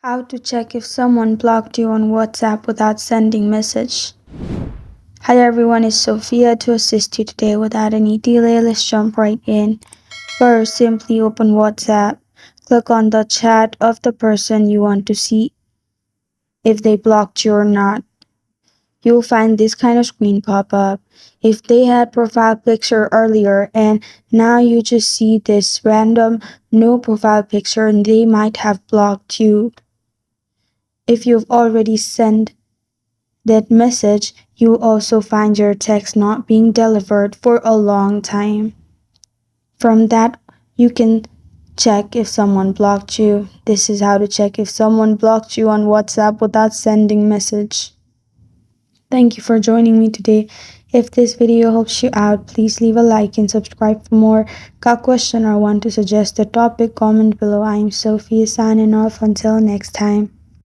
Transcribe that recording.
How to check if someone blocked you on WhatsApp without sending message. Hi everyone, it's Sophia to assist you today. Without any delay, let's jump right in. First, simply open WhatsApp. Click on the chat of the person you want to see if they blocked you or not. You'll find this kind of screen pop up. If they had profile picture earlier and now you just see this random no profile picture, and they might have blocked you. If you've already sent that message, you will also find your text not being delivered for a long time. From that, you can check if someone blocked you. This is how to check if someone blocked you on WhatsApp without sending message. Thank you for joining me today. If this video helps you out, please leave a like and subscribe for more. Got a question or want to suggest a topic, comment below. I am Sophie signing off. Until next time.